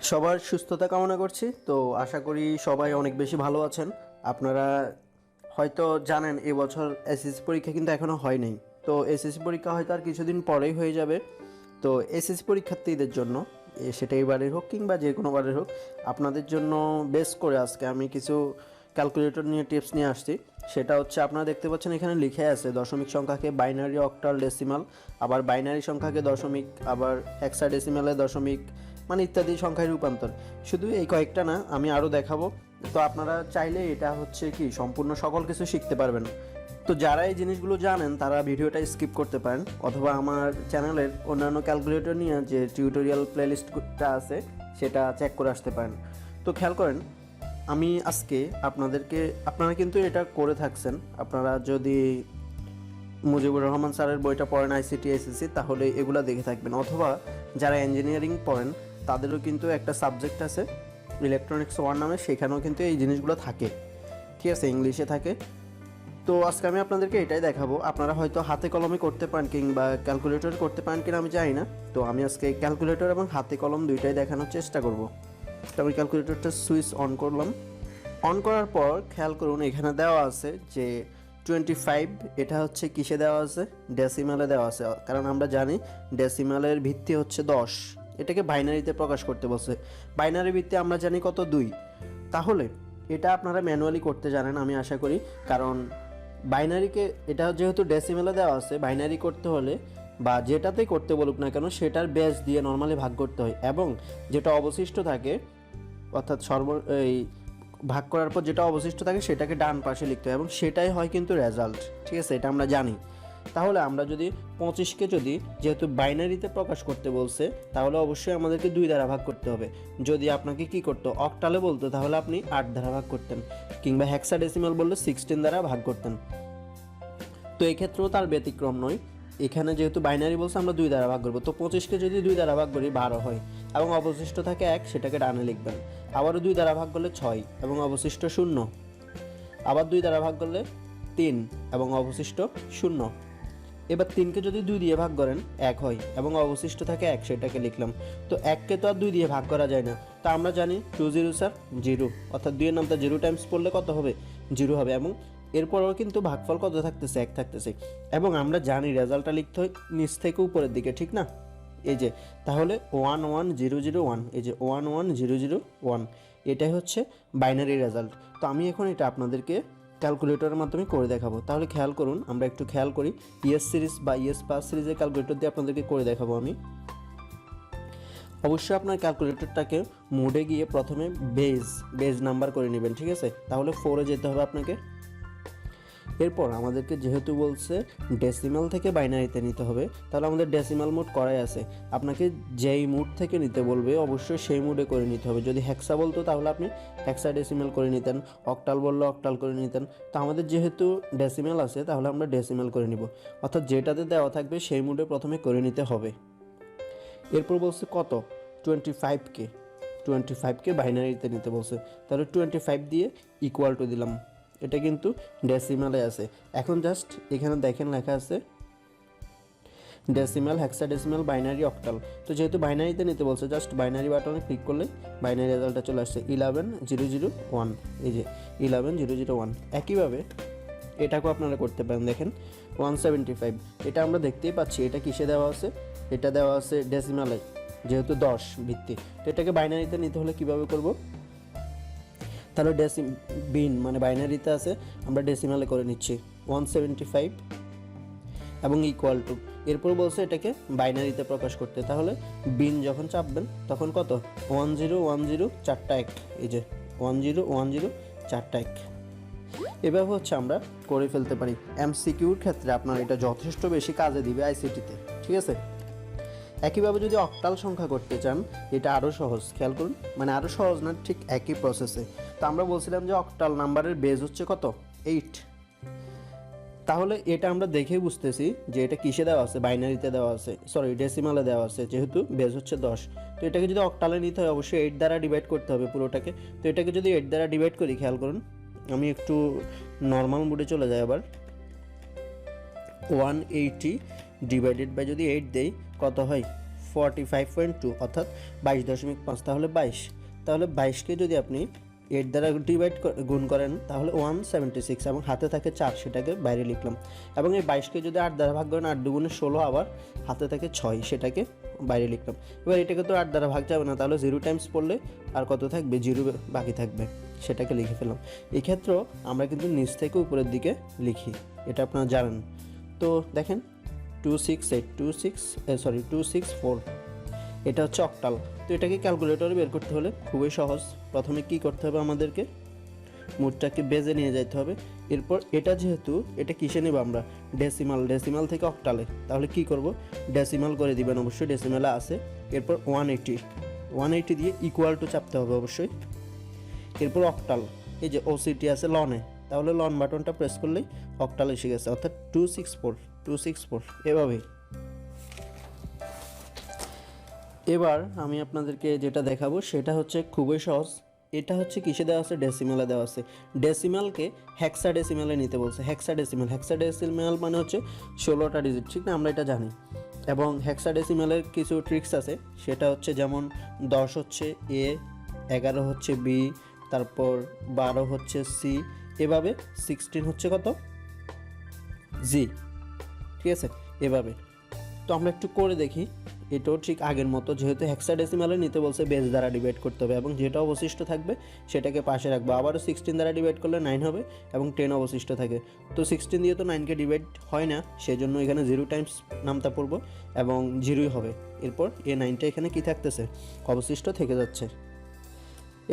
সবার সুস্থতা কামনা করছি। তো আশা করি সবাই অনেক বেশি ভালো আছেন। আপনারা হয়তো জানেন এবছর এসএসসি পরীক্ষা কিন্তু এখনও হয় নাই। তো এসএসসি পরীক্ষা হয়তো আর কিছুদিন পরেই হয়ে যাবে। তো এসএসসি পরীক্ষার্থীদের জন্য সেটা এবারের হোক কিংবা যে কোনো বারের হোক, আপনাদের জন্য বেস করে আজকে আমি কিছু ক্যালকুলেটর নিয়ে টিপস নিয়ে আসছি। সেটা হচ্ছে আপনারা দেখতে পাচ্ছেন এখানে লিখে আছে দশমিক সংখ্যাকে বাইনারি, অক্টাল, ডেসিমাল, আবার বাইনারি সংখ্যাকে দশমিক, আবার হেক্সাডেসিমালে দশমিক, মানে ইত্যাদি সংখ্যায় রূপান্তর। শুধু এই কয়েকটা না, আমি আরও দেখাবো। তো আপনারা চাইলে এটা হচ্ছে কি সম্পূর্ণ সকল কিছু শিখতে পারবেন। তো যারা এই জিনিসগুলো জানেন তারা ভিডিওটা স্কিপ করতে পারেন, অথবা আমার চ্যানেলের অন্যান্য ক্যালকুলেটর নিয়ে যে টিউটোরিয়াল প্লেলিস্টটা আছে সেটা চেক করে আসতে পারেন। তো খেয়াল করেন, আমি আজকে আপনারা কিন্তু এটা করে থাকছেন। আপনারা যদি মুজিবুর রহমান স্যারের বইটা পড়েন আইসিটি এসএসসি, তাহলে এগুলো দেখে থাকবেন। অথবা যারা ইঞ্জিনিয়ারিং পড়েন তাদেরও কিন্তু একটা সাবজেক্ট আছে ইলেকট্রনিক্স 1 নামে, সেখানেও কিন্তু এই জিনিসগুলো থাকে, ঠিক আছে, ইংলিশে থাকে। তো আজকে আমি আপনাদেরকে এটাই দেখাবো। আপনারা হয়তো হাতে কলমে করতে পারেন কিংবা ক্যালকুলেটর করতে পারেন কিনা আমি জানি না। তো আমি আজকে ক্যালকুলেটর এবং হাতে কলম দুইটাই দেখানোর চেষ্টা করব। তো আমি ক্যালকুলেটরটা সুইচ অন করলাম। অন করার পর খেয়াল করুন, এখানে দেওয়া আছে যে 25, এটা হচ্ছে কিসে দেওয়া আছে? ডেসিমালে দেওয়া আছে। কারণ আমরা জানি ডেসিমালের ভিত্তি হচ্ছে 10, এটাকে বাইনারিতে প্রকাশ করতে বলছে। বাইনারি ভিত্তি আমরা জানি কত? 2। তাহলে এটা আপনারা ম্যানুয়ালি করতে জানেন আমি আশা করি। কারণ বাইনারিকে, এটা যেহেতু ডেসিমেলে দেওয়া আছে, বাইনারি করতে হলে বা যেটাতেই করতে বলুক না কেন সেটার বেস দিয়ে নর্মালি ভাগ করতে হয়, এবং যেটা অবশিষ্ট থাকে অর্থাৎ এই ভাগ করার পর যেটা অবশিষ্ট থাকে সেটাকে ডান পাশে লিখতে হয়, এবং সেটাই হয় কিন্তু রেজাল্ট, ঠিক আছে, এটা আমরা জানি। তাহলে আমরা যদি 25কে যেহেতু বাইনারিতে প্রকাশ করতে বলছে, তাহলে অবশ্যই আমাদেরকে 2 দ্বারা ভাগ করতে হবে। যদি আপনাকে কি করতো, অক্টালে বলতো, তাহলে আপনি 8 দ্বারা ভাগ করতেন, কিংবা হেক্সাডেসিমাল বললে 16 দ্বারা ভাগ করতেন। তো এই ক্ষেত্রেও তার ব্যতিক্রম নয়। এখানে যেহেতু বাইনারি বলছে আমরা 2 দ্বারা ভাগ করবো, তো 25কে যদি 2 দ্বারা ভাগ করি 12 হয়, এবং অবশিষ্ট থাকে 1, সেটাকে ডানে লিখবেন। আবারও 2 দ্বারা ভাগ করলে 6 এবং অবশিষ্ট 0। আবার 2 দ্বারা ভাগ করলে 3 এবং অবশিষ্ট 0। এবার 3কে যদি 2 দিয়ে ভাগ করেন 1 হয় এবং অবশিষ্ট থাকে 1, সেটাকে লিখলাম। তো 1কে তো আর 2 দিয়ে ভাগ করা যায় না। তা আমরা জানি 2 0 স্যার 0, অর্থাৎ 2 এর নামটা 0 টাইমস পড়লে কত হবে? 0 হবে। এবং এরপরও কিন্তু ভাগফল কত থাকতেছে? 1 থাকতেছে। এবং আমরা জানি রেজাল্টটা লিখতে হয় নিচ থেকে উপরের দিকে, ঠিক না? এই যে, তাহলে 1 1 0 0 1, এই যে 1 1 0 0 1, এটাই হচ্ছে বাইনারি রেজাল্ট। তো আমি এখন এটা আপনাদেরকে ক্যালকুলেটরের মাধ্যমে করে দেখাবো। তাহলে খেয়াল করুন, আমরা একটু খেয়াল করি। ইএস সিরিজ বা ইএস পাস সিরিজের ক্যালকুলেটর দিয়ে আপনাদেরকে করে দেখাবো আমি। অবশ্যই আপনার ক্যালকুলেটরটাকে মোডে গিয়ে প্রথমে বেজ নাম্বার করে নেবেন, ঠিক আছে? তাহলে 4-এ যেতে হবে আপনাকে। এরপর আমাদেরকে যেহেতু বলছে ডেসিমাল থেকে বাইনারিতে নিতে হবে, তাহলে আমাদের ডেসিমাল মোড করাই আছে। আপনাকে যেই মোড থেকে নিতে বলবে অবশ্যই সেই মোডে করে নিতে হবে। যদি হেক্সা বলতো তাহলে আপনি হেক্সা ডেসিমাল করে নিতেন, অক্টাল বললে অক্টাল করে নিতেন। তো আমাদের যেহেতু ডেসিমাল আছে তাহলে আমরা ডেসিমাল করে নিব, অর্থাৎ যেটাতে দেওয়া থাকবে সেই মোডে প্রথমে করে নিতে হবে। এরপর বলছে কত? 25কে বাইনারিতে নিতে বলছে। তাহলে 25 দিয়ে ইকুয়াল টু দিলাম। এটা কিন্তু ডেসিমালে আছে। এখন জাস্ট এখানে দেখেন লেখা আছে ডেসিমাল, হেক্সাডেসিমাল, বাইনারি, অক্টাল। তো যেহেতু বাইনারিতে নিতে বলছে, জাস্ট বাইনারি বাটনে ক্লিক করলে বাইনারি রেজাল্টটা চলে আসছে 11 0 0 1। এই যে 11 0 0 1। একইভাবে এটাকেও আপনারা করতে পারেন। দেখেন 175, এটা আমরা দেখতেই পাচ্ছি এটা কিসে দেওয়া আছে? এটা দেওয়া আছে ডেসিমালে, যেহেতু 10 ভিত্তি। তো এটাকে বাইনারিতে নিতে হলে কিভাবে করব? তাহলে মানে বাইনারিতে আছে, আমরা ডেসিমালে করে নিচ্ছি 175 এবং ইকুয়াল টু। এরপর বলছে এটাকে বাইনারিতে প্রকাশ করতে। তাহলে যখন চাপবেন তখন কত? 1 0 1 0 4টা 1, এই যে 1 0 1 0 4টা 1। এভাবে হচ্ছে আমরা করে ফেলতে পারি। এমসিকিউর ক্ষেত্রে আপনার এটা যথেষ্ট বেশি কাজে দিবে আইসিটিতে, ঠিক আছে? একইভাবে যদি অক্টাল সংখ্যা করতে চান, এটা আরও সহজ। খেয়াল করুন, মানে আরও সহজ না, ঠিক একই প্রসেসে। তো আমরা বলছিলাম যে অক্টাল নাম্বারের বেজ হচ্ছে কত? 8। তাহলে এটা আমরা দেখেই বুঝতেছি যে এটা কিসে দেওয়া আছে? বাইনারিতে দেওয়া আছে, সরি ডেসিমালে দেওয়া আছে, যেহেতু বেজ হচ্ছে 10। তো এটাকে যদি অক্টালে নিতে হয় অবশ্যই 8 দ্বারা ডিভাইড করতে হবে পুরোটাকে। তো এটাকে যদি 8 দ্বারা ডিভাইড করি, খেয়াল করুন, আমি একটু নর্মাল মোডে চলে যাই আবার। 180 ডিভাইডেড বাই যদি 8 দেই কত হয়? 45.2 অর্থাৎ 22.5, তাহলে 22। তাহলে 22কে যদি আপনি 8 দ্বারা গুণ করেন তাহলে 176, এবং হাতে থাকে 4, সেটাকে বাইরে লিখলাম। এবং এই 22কে যদি 8 দ্বারা ভাগ করেন, 8 দুগুণে 16, আবার হাতে থাকে 6, সেটাকে বাইরে লিখলাম। এবার এটাকে তো 8 দ্বারা ভাগ যাবে না, তাহলে 0 টাইমস পড়লে আর কত থাকবে, 0 বাকি থাকবে, সেটাকে লিখে ফেললাম। এই ক্ষেত্রেও আমরা কিন্তু নিচ থেকে উপরের দিকে লিখি, এটা আপনারা জানেন। তো দেখেন 264, এটা হচ্ছে অক্টাল। তো এটাকে ক্যালকুলেটরে বের করতে হলে খুবই সহজ। প্রথমে কি করতে হবে, আমাদেরকে মোটটাকে বেজে নিয়ে যেতে হবে। এরপর এটা যেহেতু এটা কিসে নেব আমরা, ডেসিমাল থেকে অক্টালে, তাহলে কি করব, ডেসিমাল করে দিবেন, অবশ্যই ডেসিমালে আছে। এরপর 180 দিয়ে ইকুয়াল টু চাপতে হবে অবশ্যই। এরপর অক্টাল, এই যে ওসিটি আছে লনে, তাহলে লন বাটনটা প্রেস করলেই অক্টাল এসে গেছে, অর্থাৎ 264 এভাবেই। এবার আমি আপনাদেরকে যেটা দেখাবো সেটা হচ্ছে খুবই সহজ। এটা হচ্ছে কিসে দেওয়া আছে, ডেসিমালে দেওয়া আছে। ডেসিমালকে হেক্সাডেসিমালে নিতে বলছে। হেক্সাডেসিমাল মানে হচ্ছে 16টা ডিজিট, ঠিক না, আমরা এটা জানি। এবং হেক্সাডেসিমালের কিছু ট্রিক্স আছে, সেটা হচ্ছে যেমন 10 হচ্ছে এ, 11 হচ্ছে বি, তারপর 12 হচ্ছে সি, এভাবে 16 হচ্ছে কত, জি, ঠিক আছে, এভাবে। তো আমরা একটু করে দেখি। এটাও ঠিক আগের মতো, যেহেতু হেক্সাডেসিমালে নিতে বলছে বেস দ্বারা ডিভাইড করতে হবে, এবং যেটা অবশিষ্ট থাকবে সেটাকে পাশে রাখবো। আবারও 16 দ্বারা ডিভাইড করলে 9 হবে, এবং 10 অবশিষ্ট থাকে। তো 16 দিয়ে তো 9কে ডিভাইড হয় না, সেজন্য এখানে 0 টাইমস নামতা পড়বো, এবং 0ই হবে। এরপর এই 9টা এখানে কি থাকতেছে, অবশিষ্ট থেকে যাচ্ছে।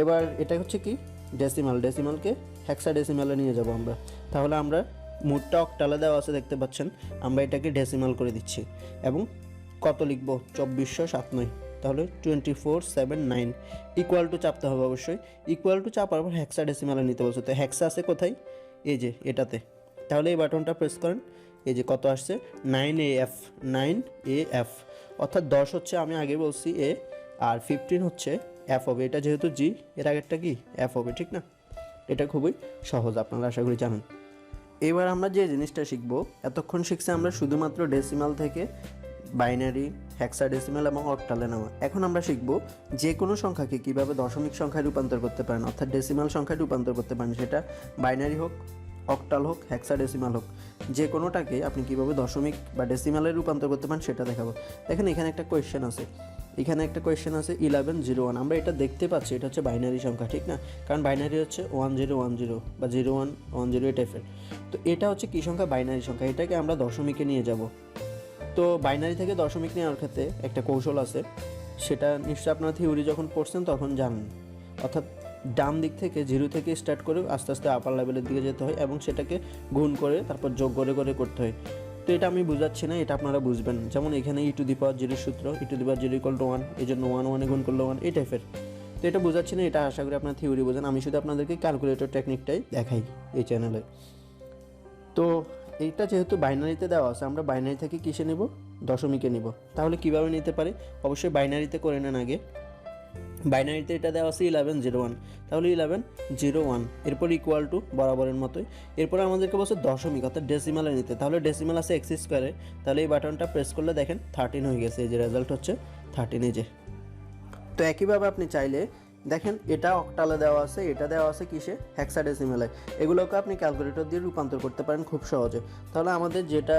এবার এটা হচ্ছে কি, ডেসিমালকে হেক্সাডেসিমালে নিয়ে যাব আমরা। তাহলে আমরা মোটটা অক্টালে দেওয়া আছে দেখতে পাচ্ছেন, আমরা এটাকে ডেসিমাল করে দিচ্ছি। এবং কত লিখব, 2497, তাহলে 2479 ইকুয়াল টু চাপতে হবে অবশ্যই। ইকুয়াল টু চাপার পর হেক্সাডেসিমালে নিতে বলছে। তো হেক্সা আছে কোথায়, এই যে এটাতে, তাহলে এই বাটনটা প্রেস করেন। এই যে কত আসছে, 9AF, অর্থাৎ 10 হচ্ছে, আমি আগে বলছি এ, আর 15 হচ্ছে এফ হবে। এটা যেহেতু জি, এর আগেরটা কি এফ হবে, ঠিক না। এটা খুবই সহজ, আপনারা আশা করি জানেন। এবার আমরা যে জিনিসটা শিখবো, এতক্ষণ শিখছি আমরা শুধুমাত্র ডেসিমাল থেকে বাইনারি, হেক্সাডেসিমাল এবং অক্টালে নেওয়া। এখন আমরা শিখব যে কোনো সংখ্যাকে কিভাবে দশমিক সংখ্যায় রূপান্তর করতে পারেন, অর্থাৎ ডেসিমাল সংখ্যায় রূপান্তর করতে পারেন। সেটা বাইনারি হোক, অক্টাল হোক, হেক্সাডেসিমাল হোক, যে কোনোটাকে আপনি কিভাবে দশমিক বা ডেসিমালে রূপান্তর করতে পারেন সেটা দেখাবো। দেখেন এখানে একটা কোয়েশ্চেন আছে, 1101। আমরা এটা দেখতে পাচ্ছি, এটা হচ্ছে বাইনারি সংখ্যা, ঠিক না, কারণ বাইনারি হচ্ছে 1010 বা 0110 এই টাইপের। তো এটা হচ্ছে কি সংখ্যা, বাইনারি সংখ্যা। এটাকে আমরা দশমিকে নিয়ে যাব। তো বাইনারি থেকে দশমিক নেওয়ার ক্ষেত্রে একটা কৌশল আছে, সেটা নিশ্চয়ই আপনারা থিওরি যখন পড়ছেন তখন জানেন। অর্থাৎ ডান দিক থেকে 0 থেকে স্টার্ট করে আস্তে আস্তে আপার লেভেলের দিকে যেতে হয়, এবং সেটাকে গুণ করে তারপর যোগ করে করতে হয়। তো এটা আমি বুঝাচ্ছি না, এটা আপনারা বুঝবেন। যেমন এখানে e⁻0 সূত্র, e⁻0 = 1, এই জন্য 1 গুণ করলে 1, এই টাইপের। তো এটা বুঝাচ্ছি না, এটা আশা করি আপনার থিওরি বোঝেন। আমি শুধু আপনাদেরকে ক্যালকুলেটর টেকনিকটাই দেখাই এই চ্যানেলে। তো এইটা যেহেতু বাইনারিতে দেওয়া আছে, আমরা বাইনারি থেকে কিসে নেব, দশমিকে নিব। তাহলে কিভাবে নিতে পারি, অবশ্যই বাইনারিতে করে নেন আগে। বাইনারিতে এটা দেওয়া আছে 1101, তাহলে 1101, এরপর ইকুয়াল টু বরাবরের মতোই। এরপর আমাদেরকে বলছে দশমিক, অর্থাৎ ডেসিমালে নিতে। তাহলে ডেসিমাল আছে x স্কোয়ারে, তাহলে এই বাটনটা প্রেস করলে দেখেন 13 হয়ে গেছে। এই যে রেজাল্ট হচ্ছে 13, এই যে। তো একইভাবে আপনি চাইলে দেখেন এটা অক্টালে দেওয়া আছে, এটা দেওয়া আছে কিসে, হেক্সাডেসিমালে। এগুলোকে আপনি ক্যালকুলেটর দিয়ে রূপান্তর করতে পারেন খুব সহজে। তাহলে আমাদের যেটা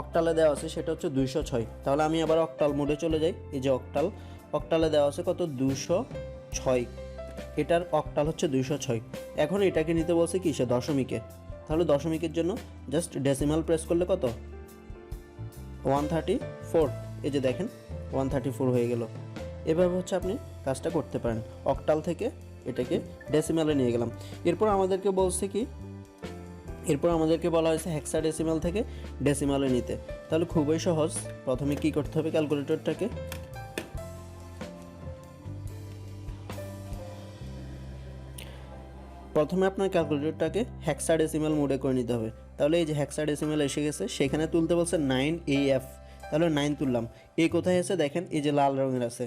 অক্টালে দেওয়া আছে সেটা হচ্ছে 206। তাহলে আমি আবার অক্টাল মোডে চলে যাই। এই যে অক্টালে দেওয়া আছে কত, 206। এটার অক্টাল হচ্ছে 206। এখন এটাকে নিতে বলছে কিসে, দশমিকে। তাহলে দশমিকের জন্য জাস্ট ডেসিমাল প্রেস করলে কত, 134। এই যে দেখেন 134 হয়ে গেল। এভাবে হচ্ছে আপনি কাজটা করতে পারেন। অক্টাল থেকে এটাকে ডেসিমালে নিয়ে গেলাম। এরপর আমাদেরকে বলা হয়েছে হেক্সাডেসিমাল থেকে ডেসিমালে নিতে। তাহলে খুবই সহজ। প্রথমে কি করতে হবে, ক্যালকুলেটরটাকে আপনার ক্যালকুলেটরটাকে হেক্সাডেসিমাল মোডে করে নিতে হবে। তাহলে এই যে হেক্সাডেসিমাল এসে গেছে, সেখানে তুলতে বলছে 9AF। তাহলে 9 তুললাম। এ কোথায় আছে দেখেন, এই যে লাল রঙের আছে,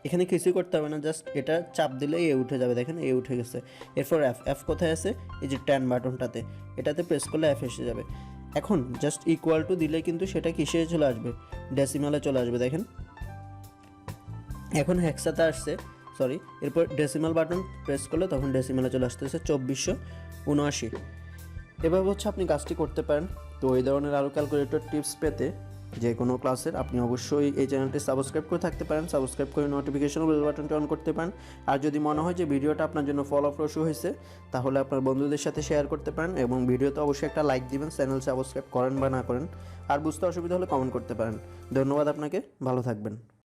এখানে কিছুই করতে হবে না, জাস্ট এটা চাপ দিলে এ উঠে যাবে। দেখেন এ উঠে গেছে। এরপর এফ কোথায় আছে, এই যে 10 বাটনটাতে, এটাতে প্রেস করলে এফ এসে যাবে। এখন জাস্ট ইকুয়াল টু দিলে কিন্তু সেটা কিসে চলে আসবে, ডেসিমালে চলে আসবে। দেখেন এখন হেক্সাতে আসছে, সরি, এরপর ডেসিমাল বাটন প্রেস করলে তখন ডেসিমালে চলে আসতেছে 2479। এভাবে হচ্ছে আপনি কাজটি করতে পারেন। তো এই ধরনের আরও ক্যালকুলেটর টিপস পেতে যে কোনো ক্লাসের আপনি অবশ্যই এই চ্যানেলটি সাবস্ক্রাইব করে থাকতে পারেন, সাবস্ক্রাইব করে নোটিফিকেশন বেল বাটনটি অন করতে পারেন। আর যদি মনে হয় যে ভিডিওটা আপনার জন্য ফলপ্রসূ হয়েছে তাহলে আপনার বন্ধুদের সাথে শেয়ার করতে পারেন এবং ভিডিওতে অবশ্যই একটা লাইক দিবেন, চ্যানেল সাবস্ক্রাইব করেন বা না করেন। আর বুঝতে অসুবিধা হলে কমেন্ট করতে পারেন। ধন্যবাদ আপনাকে, ভালো থাকবেন।